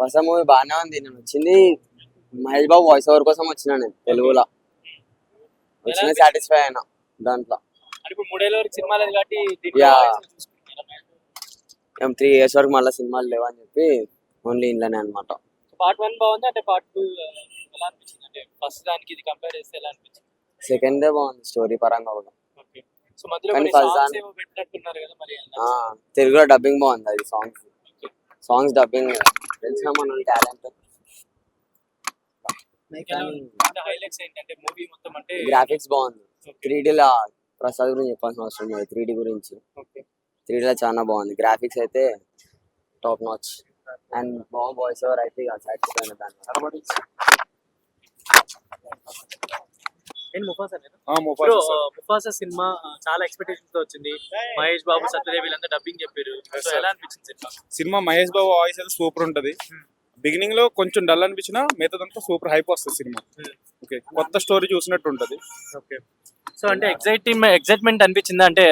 First movie బాగానే ఉంది. నేను వచ్చింది మహేష్ బాబు వాయిస్ ఓవర్ కోసం వచ్చిన, నేను తెలుగులో వచ్చిన సాటిస్ఫై అయినా దాంట్లో. అంటే ఇప్పుడు 3 ఏళ్ళ వరకు సినిమా లేదు కాబట్టి యా 3 years వరకు మళ్ళీ సినిమాలు లేవని చెప్పి ఓన్లీ ఇంట్లోనే అనమాట. పార్ట్ 1 బాగుంది అంటే పార్ట్ 2 ఎలా అనిపించింది? అంటే ఫస్ట్ దానికి ఇది కంపేర్ చేస్తే ఎలా అనిపించింది? సెకండ్ బాగుంది స్టోరీ పరంగా కూడా. ఓకే. సో మధ్యలో కానీ కొన్ని first సాంగ్స్ దాని- ఏమో పెట్టినట్టున్నారు కదా మరి తెలుగులో డబ్బింగ్ బాగుంది. అది సాంగ్స్ డబ్బింగ్ తెలిసిన మన టాలెంట్. హైలైట్స్ ఏంటంటే మూవీ మొత్తం అంటే గ్రాఫిక్స్ బాగుంది. 3Dలో ప్రసాద్ గురించి చెప్పాల్సిన అవసరం లేదు. 3D గురించి ఓకే 3Dలో చాలా బాగుంది. గ్రాఫిక్స్ అయితే టాప్ నాచ్ అండ్ బాగా వాయిస్ ఓవర్ అయితే ఇక సాటిస్ఫై అయిన దాన్ని. నేను ముఫాసా సినిమా చాలా ఎక్స్పెక్టేషన్స్ తో వచ్చింది. మహేష్ బాబు, సత్యదేవి వీళ్ళంతా డబ్బింగ్ చెప్పారు. సో ఎలా అనిపించింది cinema? Cinema Mahesh Babu voice అయితే సూపర్ ఉంటది. బిగినింగ్ లో కొంచెం డల్ అనిపించినా మిగతాదంతా సూపర్ హైప్ వస్తుంది సినిమా. ఓకే, కొత్త స్టోరీ చూసినట్టు ఉంటది. ఓకే. సో అంటే ఎక్సైట్మెంట్ అనిపించిందా? అంటే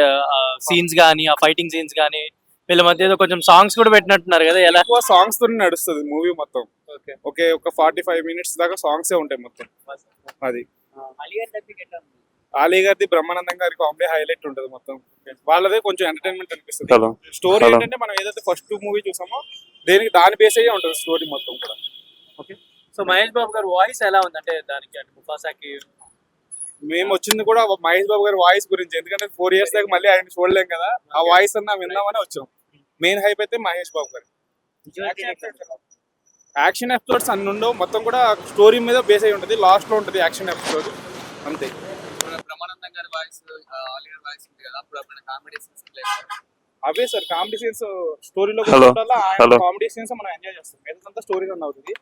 సీన్స్ గానీ, ఆ ఫైటింగ్ సీన్స్ గానీ, వీళ్ళ మధ్య ఏదో కొంచెం సాంగ్స్ కూడా పెట్టినట్టున్నారు కదా, ఎలా? ఎక్కువ సాంగ్స్ తో నడుస్తుంది మూవీ మొత్తం. ఓకే. ఓకే, ఒక 45 minutes దాకా సాంగ్స్ ఉంటాయి మొత్తం. అది ఆలీ గారిది, బ్రహ్మానందం గారి కామెడీ హైలైట్ ఉంటది మొత్తం. వాళ్ళదే కొంచెం ఎంటర్టైన్మెంట్ అనిపిస్తుంది. స్టోరీ ఏంటంటే మనం ఏదైతే ఫస్ట్ మూవీ చూసామో దాని బేస్ అయ్యే ఉంటది స్టోరీ మొత్తం కూడా. ఓకే. సో మహేష్ బాబు గారి వాయిస్ ఎలా ఉంది అంటే దానికి, అంటే ముఫాసాకి? మేము వచ్చింది కూడా మహేష్ బాబు గారి వాయిస్ గురించి, ఎందుకంటే 4 years దాకా మళ్ళీ ఆయన చూడలేం కదా, ఆ వాయిస్ అన్నా విందామని వచ్చాం. మెయిన్ హైప్ అయితే మహేష్ బాబు గారు. యాక్షన్ ఎపిసోడ్స్ అన్ని ఉండవు, మొత్తం కూడా స్టోరీ మీద బేస్ అయి ఉంటుంది. లాస్ట్ లో ఉంటుంది యాక్షన్ ఎపిసోడ్ అంతే. బ్రహ్మానందం గారి వాయిస్, ఆలి గారి వాయిస్ ఉంది కదా, అప్పుడు అప్పుడు కామెడీ సీన్స్ అవే సార్ కామెడీ సీన్స్ స్టోరీలో కామెడీ సీన్స్ మనం ఎంజాయ్ చేస్తాం. ఏదంతా స్టోరీ రన్ అవుతుంది.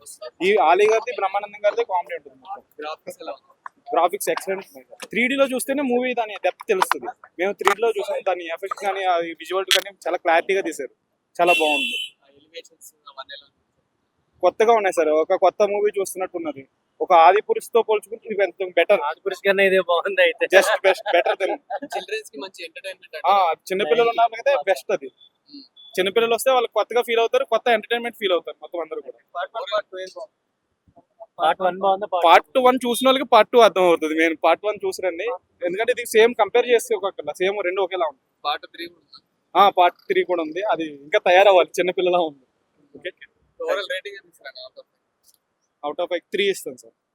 ఈ ఆలీ గారిది, బ్రహ్మానందం గారిది కామెడీ ఉంటుంది. గ్రాఫిక్స్ ఎలా ఉంది? Graphics excellent. 3Dలో చూస్తేనే మూవీ దాని డెప్త్ తెలుస్తుంది. మేము 3Dలో చూసాం, దాని ఎఫెక్ట్స్ కానీ విజువల్ కానీ చాలా క్లారిటీగా తీశారు. చాలా బాగుంది. ఎలివేషన్స్ అవన్నీ ఎలా ఉంది? కొత్తగా ఉన్నాయి సార్, ఒక కొత్త మూవీ చూస్తున్నట్టు ఉన్నది. ఒక ఆది పురుషుతో పోల్చుకుంటే ఇది కొంచెం బెటర్. ఆదిపురుష్ కన్నా ఇదే బాగుంది అయితే. Just better then. చిల్డ్రన్స్ కి మంచి ఎంటర్టైన్మెంట్. చిన్నపిల్లలు ఉన్నప్పుడైతే బెస్ట్ అది. చిన్నపిల్లలు వస్తే వాళ్ళు కొత్తగా ఫీల్ అవుతారు, కొత్త ఎంటర్టైన్మెంట్ ఫీల్ అవుతారు మొత్తం అందరూ కూడా. పార్ట్ 1 బాగుందా? పార్ట్ 1 చూసిన వాళ్ళకి పార్ట్ 2 అర్థం అవుతుంది. నేను పార్ట్ 1 చూసిరండి, ఎందుకంటే ఇది సేమ్ కంపేర్ చేస్తే ఒక సేమ్ రెండు ఒకేలా ఉంది. పార్ట్ 3 పార్ట్ 3 కూడా ఉంది, అది ఇంకా తయారవ్వాలి, చిన్నపిల్లలా ఉంది. ఓకే, ఓవరాల్ రేటింగ్ ఎంత ఇస్తాను? అవుట్ ఆఫ్ 3 ఇస్తాను సార్.